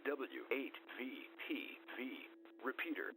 W8VPV. Repeater.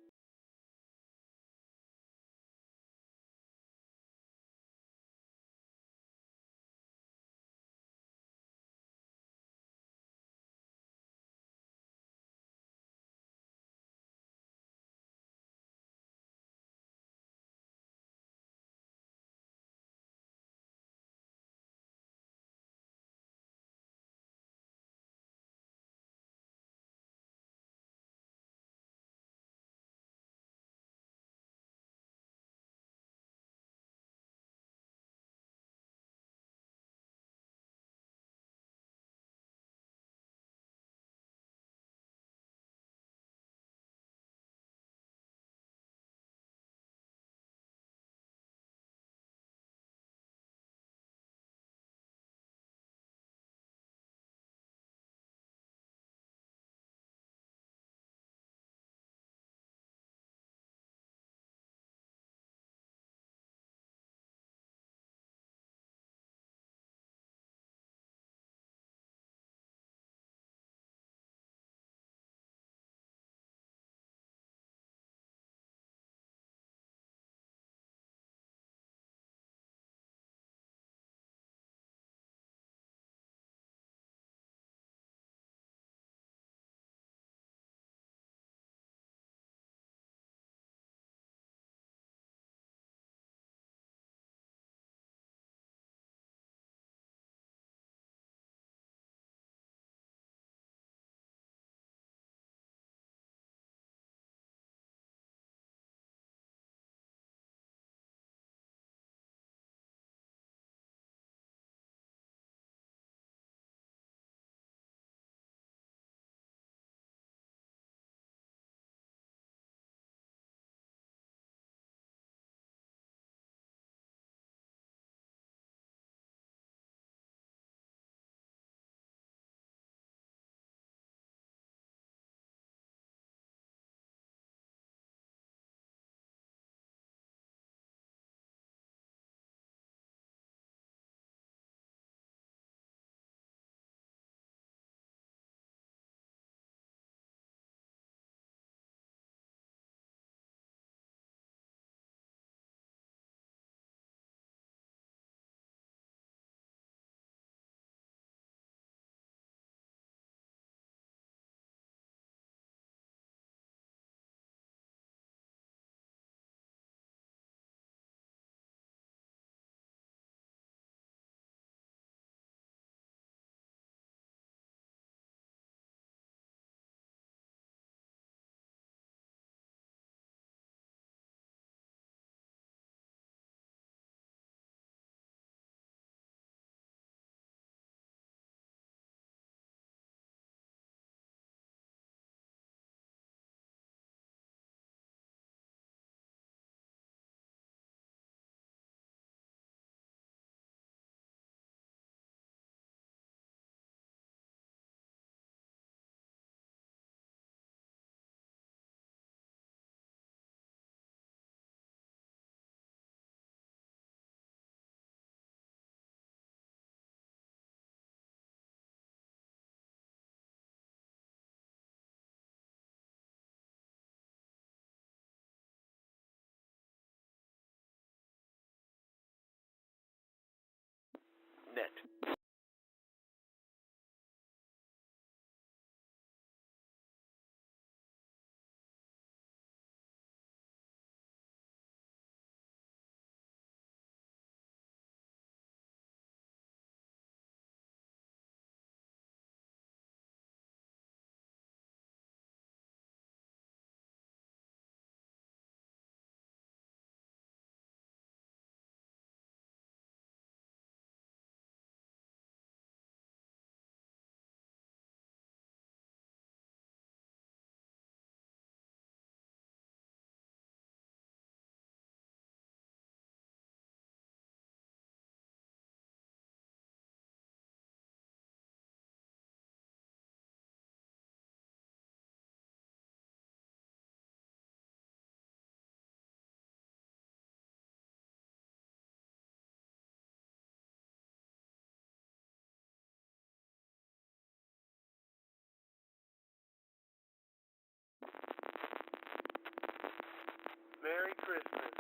Merry Christmas.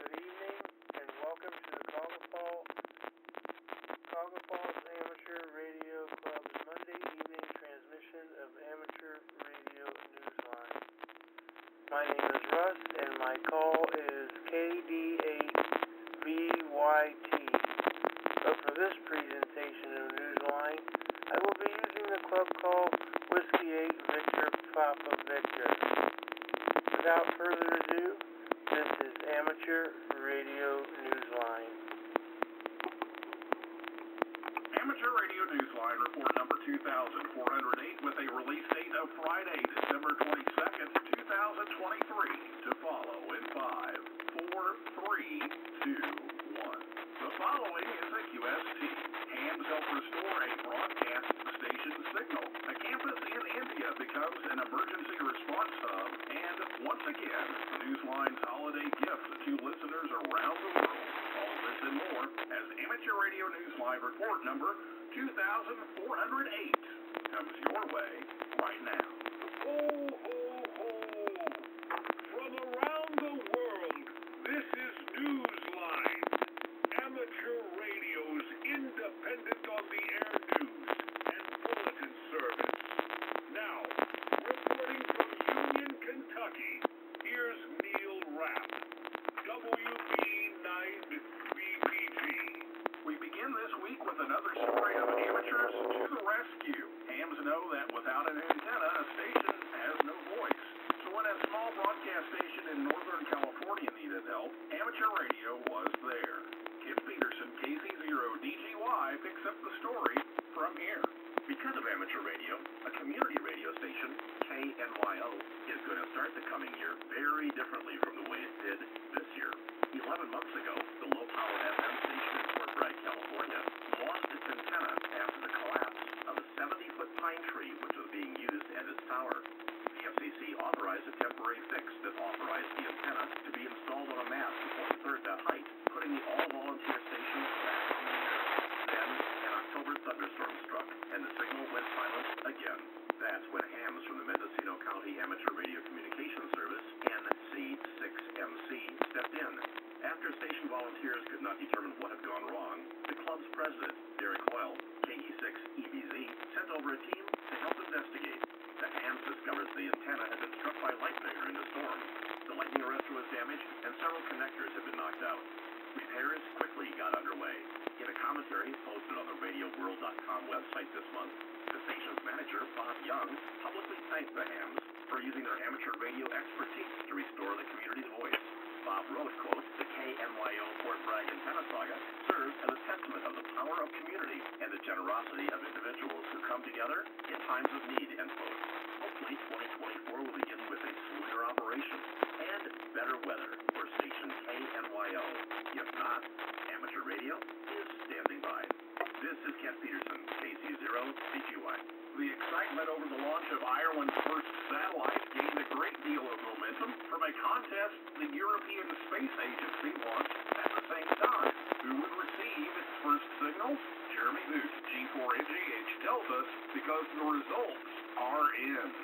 Good evening, and welcome to the Cuyahoga Falls Amateur Radio Club's Monday evening transmission of Amateur Radio Newsline. My name is Russ, and my call is KD8VYT. But for this presentation of Newsline, I will be using the club call Whiskey 8 Victor Papa Victor. Without further ado, this is Amateur Radio Newsline. Amateur Radio Newsline report number 2408 with a release date of Friday, December 22nd, 2023. To follow in 5, 4, 3, 2, 1. The following is a QST. Hams help restore a broadcast station signal. A campus in India becomes an emergency response hub. And once again, Newsline's holiday gift to listeners around the world. All this and more as Amateur Radio Newsline report number 2408 comes your way right now. Ho, ho, ho! From around the world, this is Newsline, amateur radio's independent on-the-air news and bulletin service. Now, reporting from Union, Kentucky, here's Neil Rapp, WB9BPG. We begin this week with another story of amateurs to the rescue. Hams know that without an antenna, a station has no voice. So when a small broadcast station in Northern California needed help, amateur radio was there. Kip Peterson, KC0DGY, picks up the story from here. Because of amateur radio, a community radio station, KNYO, is going to start the coming year very differently from the way it did this year. 11 months ago, the low-power FM station in Fort Bragg, California, lost its antenna after the collapse of a 70-foot pine tree which was being used as its tower. The FCC authorized a temporary fix that authorized the antenna to be installed on a mast one-third that height, putting the all-volunteer station back in the air. Then, an October thunderstorm struck, and the signal went silent again. That's when Hams from the Mendocino County Amateur Radio Communications Service, NC6MC, stepped in. After station volunteers could not determine what had gone wrong, the club's president, Derek Hoyle, KE6EBZ, sent over a team to help investigate. The Hams discovers the antenna had been struck by lightning in the storm. The lightning arrestor was damaged, and several connectors had been knocked out. Repairs quickly got underway. In a commentary posted on the RadioWorld.com website this month, the station's manager, Bob Young, publicly thanked the Hams for using their amateur radio expertise to restore the community's voice. Bob wrote, quote, "The KNYO Fort Bragg antenna saga serves as a testament of the power of community and the generosity of individuals who come together in times of need," end quote. Hopefully, 2024 will begin with a smoother operation and better weather for station KNYO. If not, amateur radio is standing by. This is Kent Peterson, KC0DGY. The excitement over the launch of Ireland's first satellite gained a great deal of momentum from a contest the European Space Agency launched at the same time. Who would receive its first signal? Jeremy Boot, G4NGH, tells us because the results are in.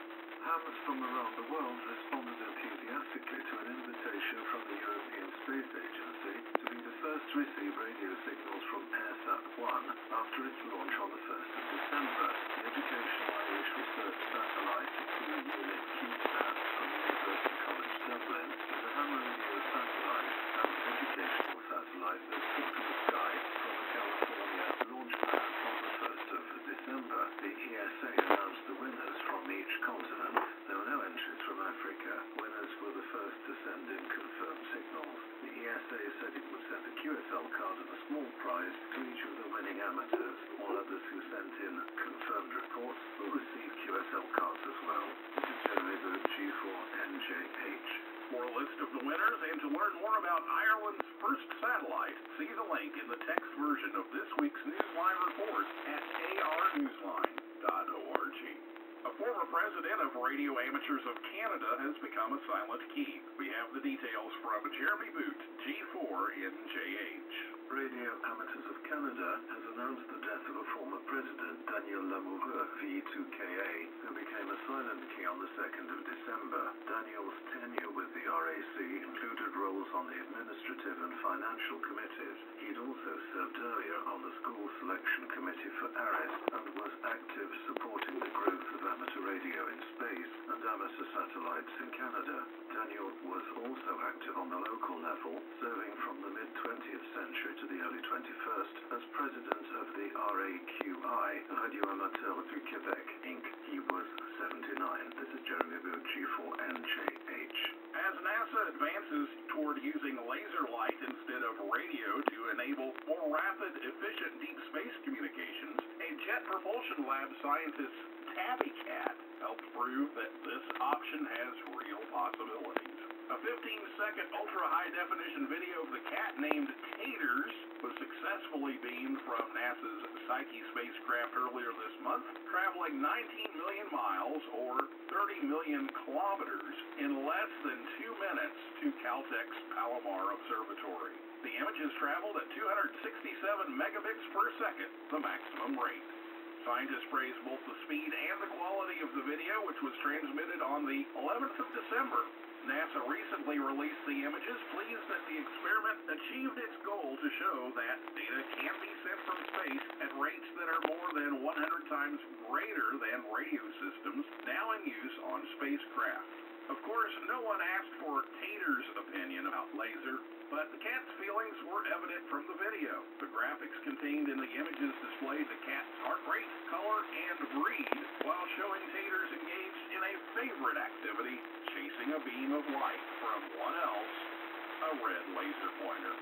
Hams from around the world responded enthusiastically to an invitation from the European Space Agency to be the first to receive radio signals from AirSat-1 after its launch on the 1st of December. The Educational Irish Research Satellite, including unit QSAT from University College Dublin, is a ham radio satellite and educational satellite that took to the sky from the California launch pad on the 1st of December. The ESA announced the winners from each continent. There were no entries from Africa. Winners were the first to send in confirmed signals. The ESA said it would send a QSL card and a small prize to each of the winning amateurs. All others who sent in confirmed reports will receive QSL cards as well. This is Jeremy Boot, G4NJH. For a list of the winners and to learn more about Ireland's first satellite, see the link in the text version of this week's Newsline report at arnewsline.org. A former president of Radio Amateurs of Canada has become a silent key. We have the details from Jeremy Boot, G4NJH. Radio Amateurs of Canada has announced the death of a former president, Daniel Lamoureux, V2KA, who became a silent key on the 2nd of December. Daniel's tenure with the RAC roles on the administrative and financial committees. He'd also served earlier on the school selection committee for ARIS and was active supporting the growth of amateur radio in space and amateur satellites in Canada. Daniel was also active on the local level, serving from the mid-20th century to the early 21st as president of the RAQI, Radio Amateur du Québec, Inc. He was 79. This is Jeremy Bucci for NJH. As NASA advances toward using laser light instead of radio to enable more rapid, efficient deep space communications, a Jet Propulsion Lab scientist, Tabby Cat, helped prove that this option has real possibilities. A 15-second ultra-high-definition video of the cat named Taters was successfully beamed from NASA's Psyche spacecraft earlier this month, traveling 19 million miles, or 30 million kilometers, in less than 2 minutes to Caltech's Palomar Observatory. The images traveled at 267 megabits per second, the maximum rate. Scientists praised both the speed and the quality of the video, which was transmitted on the 11th of December. NASA recently released the images, pleased that the experiment achieved its goal to show that data can be sent from space at rates that are more than 100 times greater than radio systems now in use on spacecraft. Of course, no one asked for Tater's opinion about laser, but the cat's feelings were evident from the video. The graphics contained in the images displayed the cat's heart rate, color, and breed, while showing Taters engaged in a favorite activity, chasing a beam of light from one else, a red laser pointer.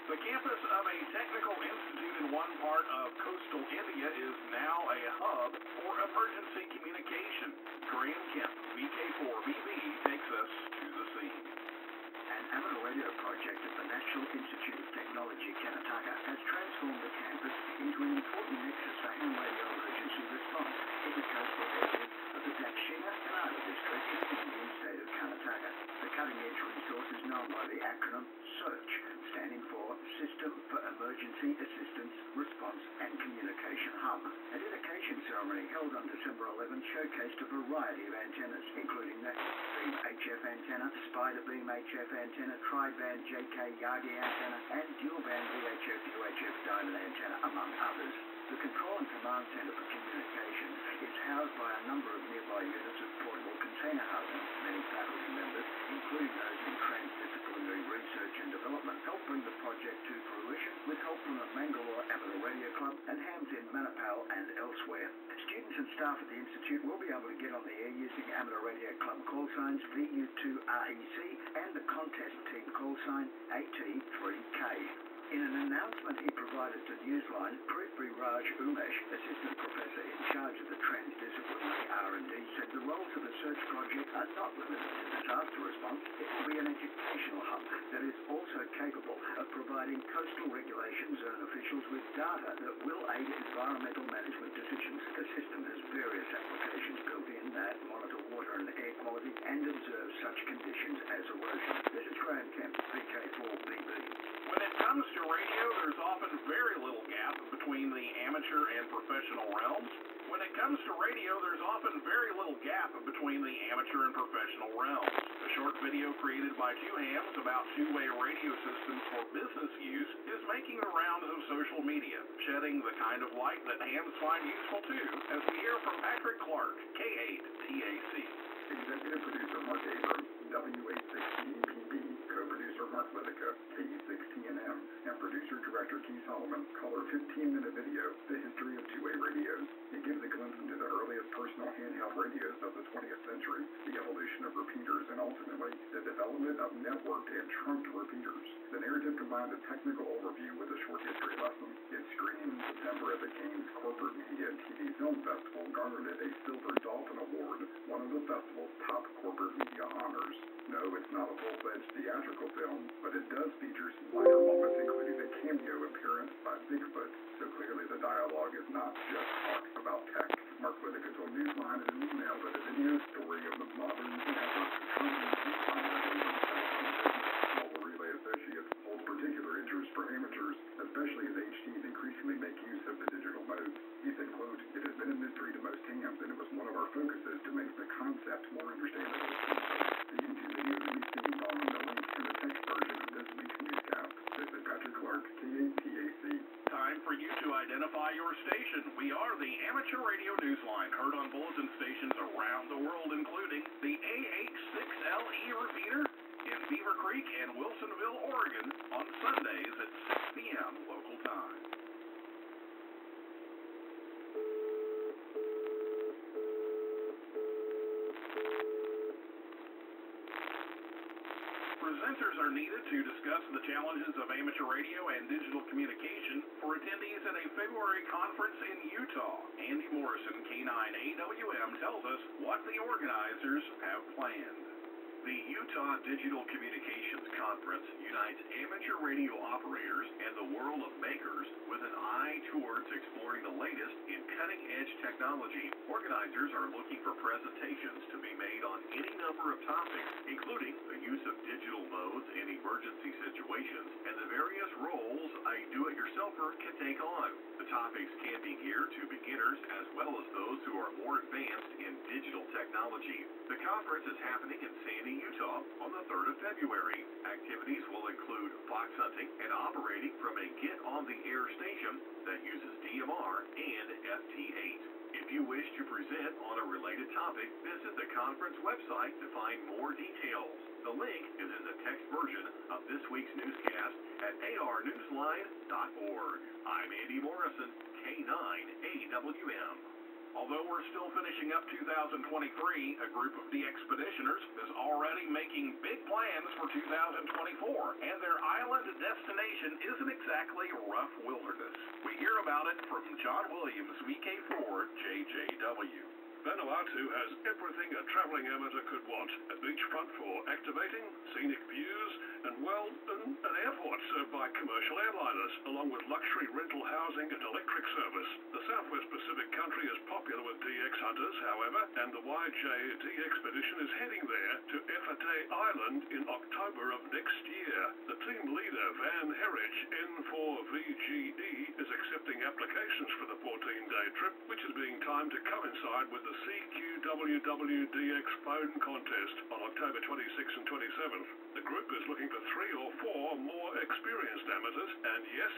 The campus of a technical institute in one part of coastal India is now a hub for emergency communication. Graham Kemp, VK4BB, takes us to the scene. An amateur radio project at the National Institute of Technology, Cuyahoga, has transformed the campus into an important nexus for ham radio emergency response in the coastal area of the Dakshina Kannada district in the Indian state of Karnataka. The cutting-edge resource is known by the acronym SEARCH, standing for System for Emergency Assistance, Response and Communication Hub. A dedication ceremony held on December 11 showcased a variety of antennas, including the Beam HF antenna, Spider Beam HF antenna, Tri-band JK Yagi antenna, and dual-band VHF UHF diamond antenna, among others. The Control and Command Center for Communications is housed by a number of nearby units of portable container housing. Many faculty members, including those in transdisciplinary research and development, helped bring the project to fruition with help from the Mangalore Amateur Radio Club and hams in Manipal and elsewhere. Students and staff at the Institute will be able to get on the air using Amateur Radio Club call signs VU2REC and the contest team call sign AT3K. In an announcement he provided to Newsline, Prithvi Raj Umesh, assistant professor in charge of the transdisciplinary R&D, said the roles of the search project are not limited to disaster response. It will be an educational hub that is also capable of providing coastal regulation zone officials with data that will aid environmental management decisions. The system has various applications built in that monitor water and air quality and observe such conditions as erosion. This is Graham Kemp, VK4BB. When it comes to radio, there's often very little gap between the amateur and professional realms. When it comes to radio, there's often very little gap between the amateur and professional realms. A short video created by two hams about two-way radio systems for business use is making the rounds of social media, shedding the kind of light that hams find useful too, as we hear from Patrick Clark, K8TAC. Executive producer Mark Abrams, W816PB, co-producer Mark Lidica, KU6TNM, and producer-director Keith Solomon color 15-minute video, The History of Two-Way Radios. It gives a glimpse into the earliest personal handheld radios of the 20th century, the evolution of repeaters, and ultimately, the development of networked and trunked repeaters. The narrative combines a technical overview with a short history lesson. It screened in September at the Cannes Corporate Media and TV Film Festival, garnered it a Silver Dolphin Award, one of the festival's top corporate media honors. No, it's not a full-fledged theatrical film, but it does feature some minor moments, including a cameo appearance by Bigfoot, so clearly the dialogue is not just talk about tech. Mark Lidica told Newsline in an email that a video story of the modern network mobile relay associates holds particular interest for amateurs, especially as HTs increasingly make use of the digital modes. He said, quote, "It has been a mystery to most hams, and it was one of our focuses to make the concept more understandable." The YouTube video can be seen following the link in the text your station. We are the Amateur Radio Newsline, heard on bulletin stations around the world, including the AH6LE repeater in Beaver Creek and Wilsonville, Oregon, on Sundays at 6 p.m. local time. Presenters are needed to discuss the challenges of amateur radio and digital communication for attendees at a February conference in Utah. Andy Morrison, K9AWM, tells us what the organizers have planned. The Utah Digital Communications Conference unites amateur radio operators and the world of makers with an eye towards exploring the latest in cutting-edge technology. Organizers are looking for presentations to be made on any number of topics, including the use of digital modes in emergency situations and the various roles a do-it-yourselfer can take on. The topics can be geared to beginners as well as those who are more advanced in digital technology. The conference is happening in Sandy, Utah on the 3rd of February. Activities will include fox hunting and operating from a get-on-the-air station that uses DMR and FT8. If you wish to present on a related topic, visit the conference website to find more details. The link is in the text version of this week's newscast at arnewsline.org. I'm Andy Morrison, K9AWM. Although we're still finishing up 2023, a group of de-expeditioners is already making big plans for 2024, and their island destination isn't exactly rough wilderness. We hear about it from John Williams, VK4 JJW. Vanuatu has everything a traveling amateur could want. A beachfront for activating, scenic views, and, well, an airport served by commercial airliners, along with luxury rental housing and electric service. The Southwest Pacific country is popular with DX hunters, however, and the YJD expedition is heading there to Efate Island in October of next year. The team leader, Van Herridge, N4VGE, is accepting applications for the 14-day trip, which is being timed to coincide with the CQWWDX phone contest on October 26th and 27th. The group is looking for 3 or 4 more experienced amateurs, and yes,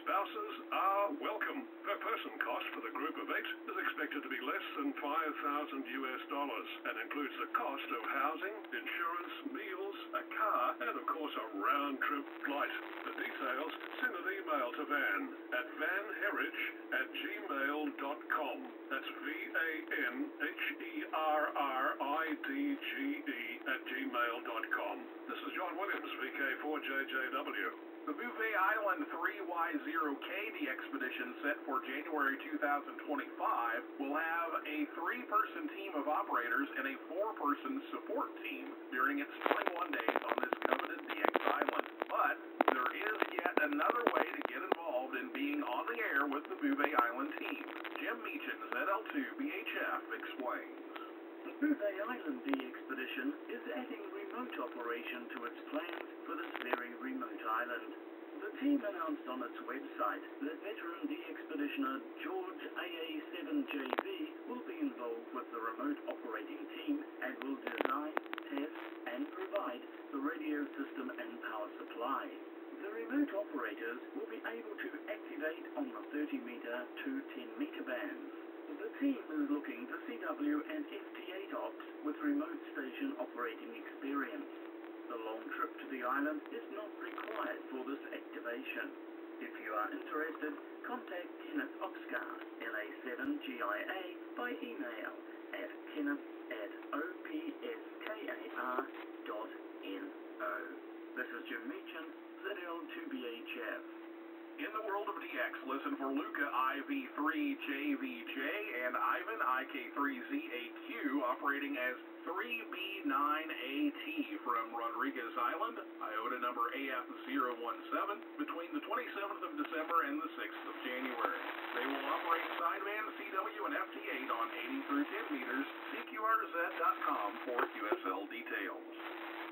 spouses are welcome. Per person cost for the group of 8 is expected to be less than $5,000 and includes the cost of housing, insurance, meals, a car, and of course a round-trip flight. For details, send an email to Van at vanherridge@gmail.com. That's VANHERRIDGE@gmail.com. This is John Williams, VK4JJW. The Bouvet Island 3Y0KD expedition set for January 2025 will have a 3-person team of operators and a 4-person support team during its 21 days on this coveted DX island. But there is yet another way to get involved in being on the air with the Bouvet Island team. Jim Meechan, ZL2BHF, explains. The Bouvet Island D-Expedition is adding remote operation to its plans for this very remote island. The team announced on its website that veteran D-Expeditioner George AA7JB will be involved with the remote operating team and will design, test, and provide the radio system and power supply. The remote operators will be able to activate on the 30-meter to 10-meter bands. The team is looking for CW and FT8 ops with remote station operating experience. The long trip to the island is not required for this activation. If you are interested, contact Kenneth Oxcar, LA7GIA, by email at kenneth@opskar.no. This is Jim Meechan, ZL2BHF. In the world of DX, listen for Luca IV3JVJ and Ivan IK3ZAQ operating as 3B9AT from Rodriguez Island, IOTA number AF017, between the 27th of December and the 6th of January. They will operate sideband CW and FT8 on 80 through 10 meters, CQRZ.com for QSL details.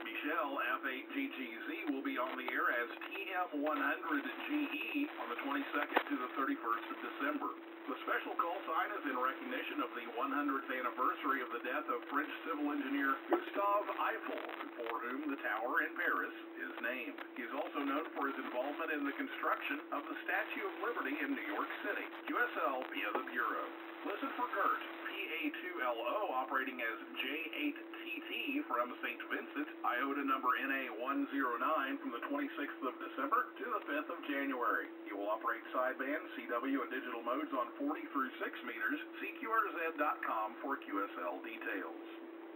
Michelle F8GGZ will be on the air as TM100GE on the 22nd to the 31st of December. The special call sign is in recognition of the 100th anniversary of the death of French civil engineer Gustave Eiffel, for whom the tower in Paris is name. He is also known for his involvement in the construction of the Statue of Liberty in New York City. QSL via the Bureau. Listen for Gert, PA2LO, operating as J8TT from St. Vincent, IOTA number NA109 from the 26th of December to the 5th of January. He will operate sideband, CW, and digital modes on 40 through 6 meters. See QRZ.com for QSL details.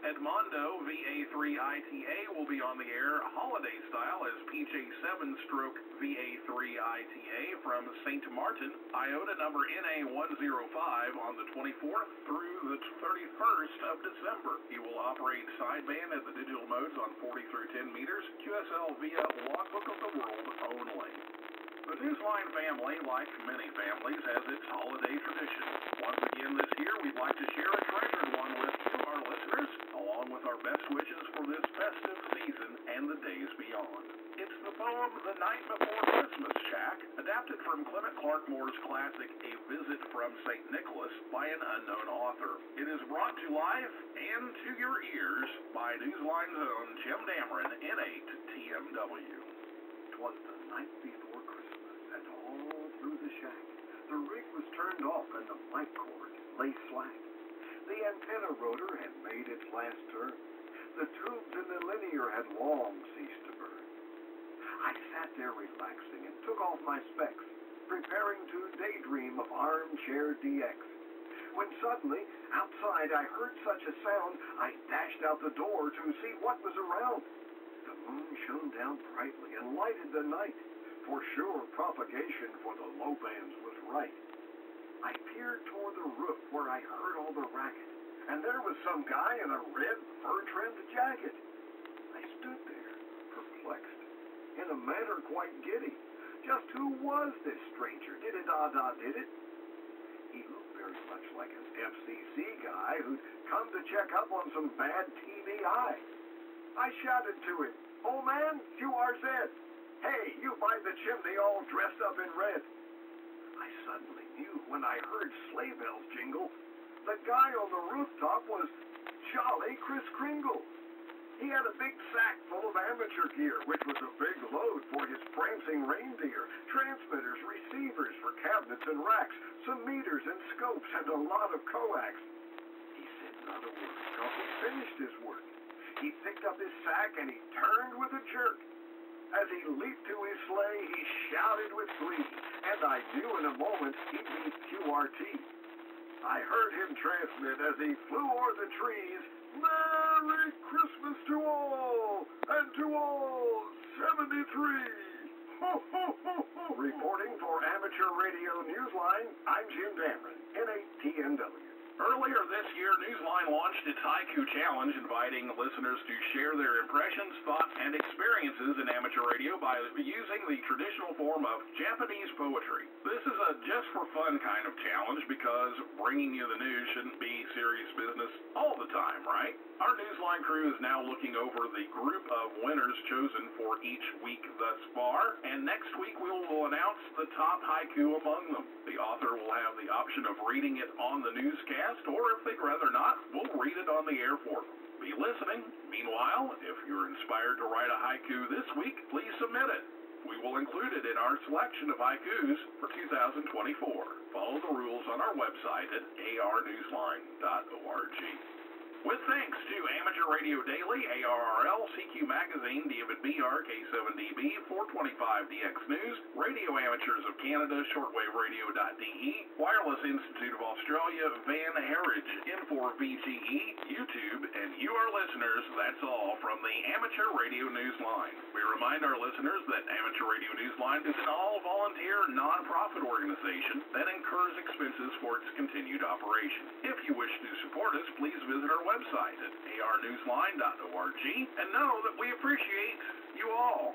Edmondo VA3ITA will be on the air holiday style as PJ7-VA3ITA from St. Martin, IOTA number NA105 on the 24th through the 31st of December. He will operate sideband at the digital modes on 40 through 10 meters, QSL via Logbook of the World only. The Newsline family, like many families, has its holiday tradition. Once again this year, we'd like to share a treasured one with our listeners, along with our best wishes for this festive season and the days beyond. It's the poem The Night Before Christmas Shack, adapted from Clement Clark Moore's classic A Visit from St. Nicholas by an unknown author. It is brought to life and to your ears by Newsline's own Jim Dameron, N8 TMW. 'Twas the night before Christmas, and all through the shack the rig was turned off and the mic cord lay slack. The antenna rotor had made its last turn. The tubes in the linear had long ceased to burn. I sat there relaxing and took off my specs, preparing to daydream of Armchair DX. When suddenly, outside, I heard such a sound, I dashed out the door to see what was around. The moon shone down brightly and lighted the night. For sure, propagation for the low bands was right. I peered toward the roof where I heard all the racket, and there was some guy in a red fur-trimmed jacket. I stood there, perplexed, in a manner quite giddy. Just who was this stranger? Did it? He looked very much like an FCC guy who'd come to check up on some bad TVI. I shouted to him, "Oh man, QRZ! Hey, you by the chimney all dressed up in red." I suddenly knew when I heard sleigh bells jingle. The guy on the rooftop was Jolly Kris Kringle. He had a big sack full of amateur gear, which was a big load for his prancing reindeer, transmitters, receivers for cabinets and racks, some meters and scopes, and a lot of coax. He said not a word till he finished his work. He picked up his sack and he turned with a jerk. As he leaped to his sleigh, he shouted with glee, and I knew in a moment he'd be QRT. I heard him transmit as he flew o'er the trees, "Merry Christmas to all, and to all 73. Ho, ho, ho, ho. Reporting for Amateur Radio Newsline, I'm Jim Dameron, N8TNW. Earlier this year, Newsline launched its Haiku Challenge, inviting listeners to share their impressions, thoughts, and experiences in amateur radio by using the traditional form of Japanese poetry. This is a just-for-fun kind of challenge because bringing you the news shouldn't be serious business all the time, right? Our Newsline crew is now looking over the group of winners chosen for each week thus far, and next week we will announce the top haiku among them. The author will have the option of reading it on the newscast, or if they'd rather not, we'll read it on the air for them. Be listening. Meanwhile, if you're inspired to write a haiku this week, please submit it. We will include it in our selection of haikus for 2024. Follow the rules on our website at arnewsline.org. With thanks to Amateur Radio Daily, ARRL, CQ Magazine, David BR, K7DB, 425DX News, Radio Amateurs of Canada, shortwaveradio.de, Wireless Institute of Australia, Van Heritage, N4VGE, YouTube, and you, our listeners, that's all from the Amateur Radio Newsline. We remind our listeners that Amateur Radio Newsline is an all-volunteer, non-profit organization that incurs expenses for its continued operation. If you wish to support us, please visit our website at arnewsline.org and know that we appreciate you all.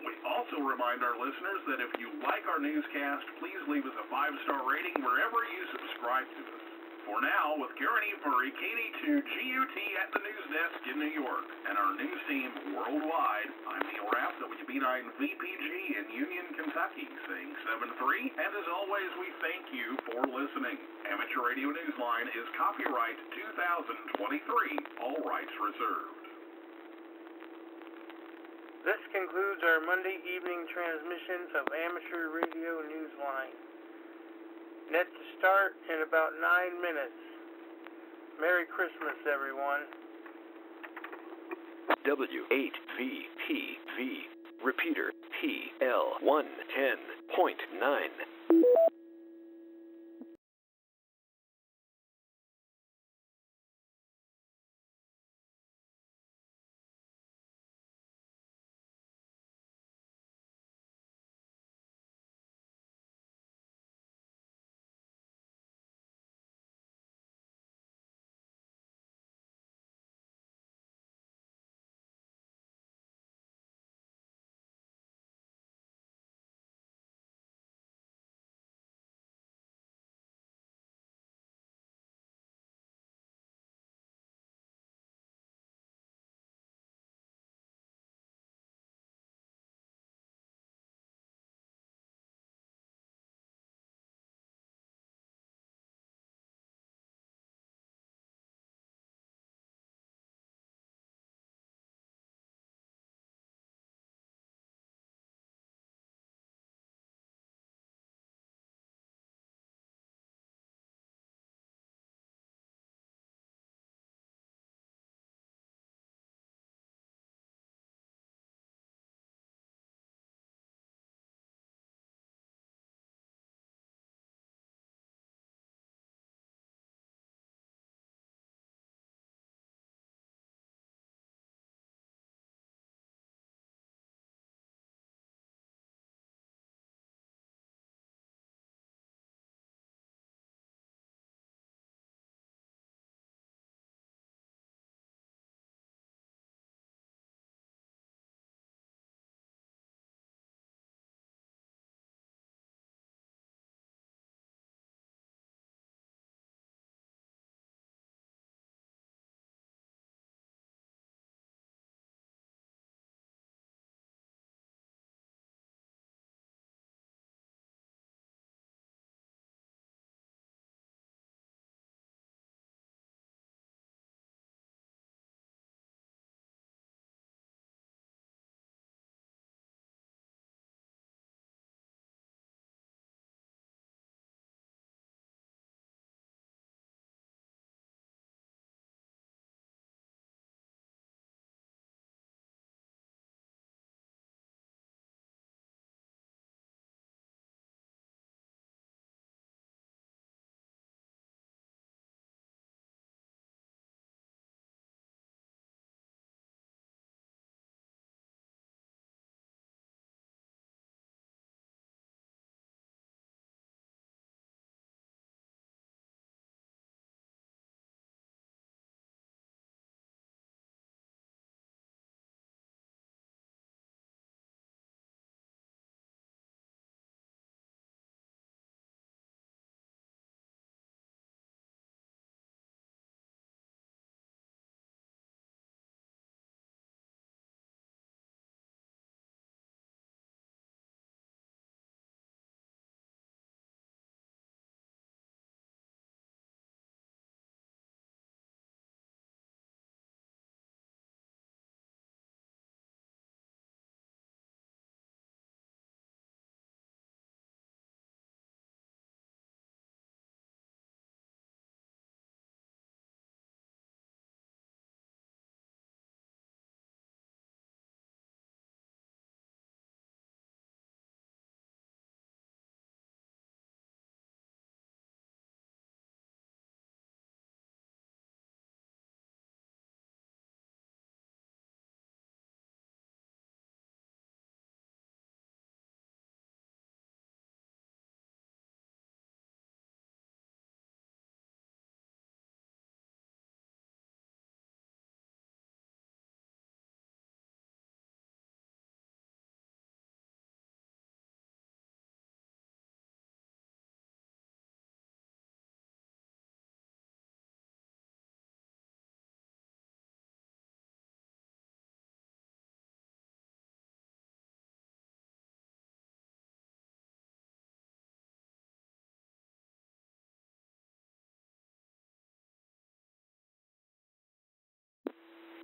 We also remind our listeners that if you like our newscast, please leave us a 5-star rating wherever you subscribe to us. For now, with Karen E. Murray, KD2GUT at the news desk in New York, and our news team worldwide, I'm Neil Rapp, WB9VPG in Union, Kentucky, saying 7-3, and as always, we thank you for listening. Amateur Radio Newsline is copyright 2023, all rights reserved. This concludes our Monday evening transmissions of Amateur Radio Newsline. Net to start in about 9 minutes. Merry Christmas, everyone. W8VPV. Repeater PL110.9.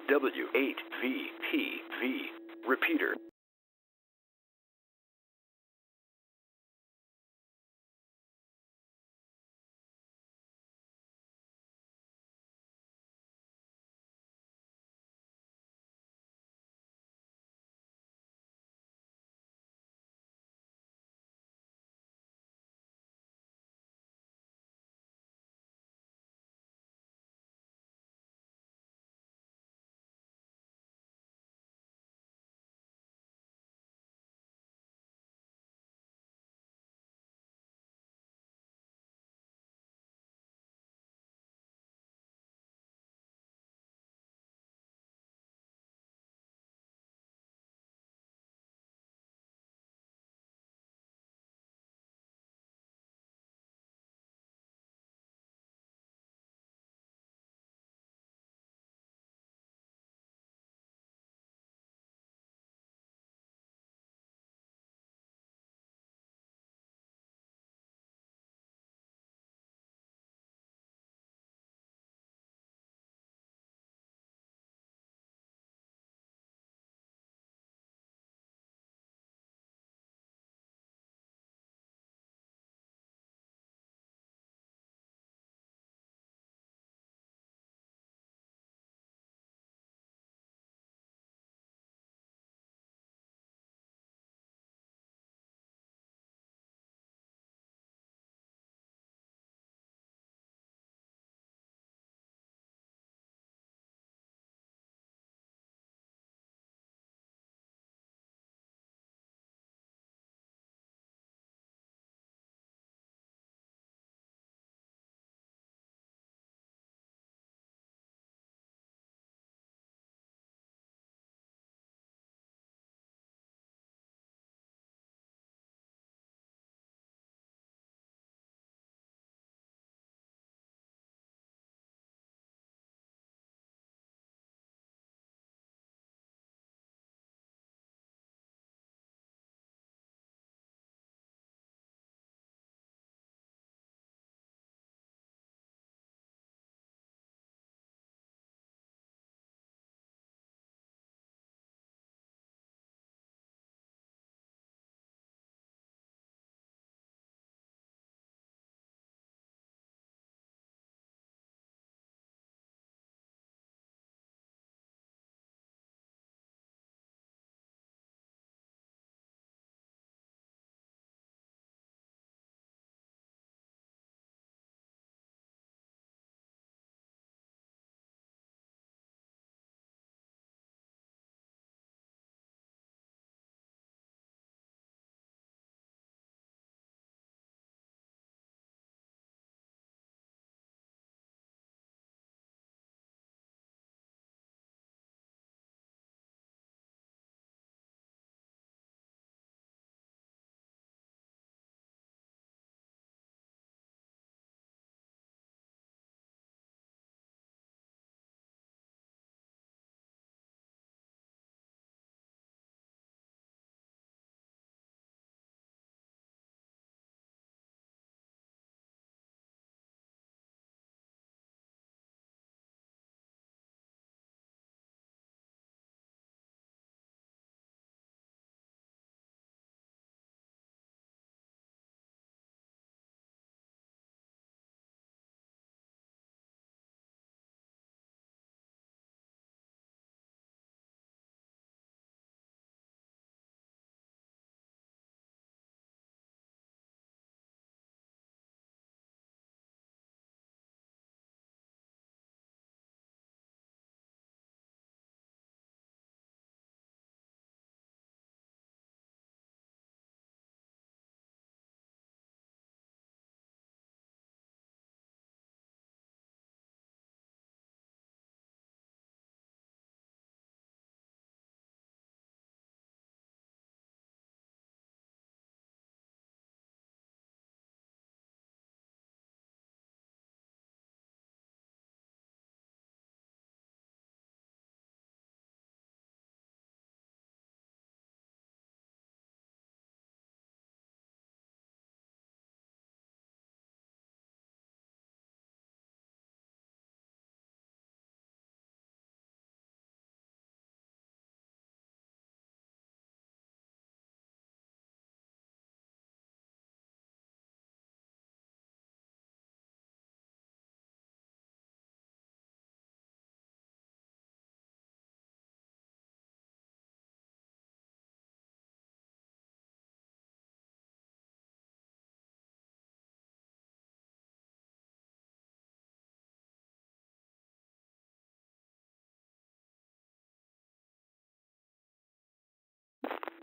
W8VPV. Repeater.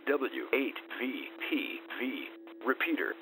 W8VPV. Repeater.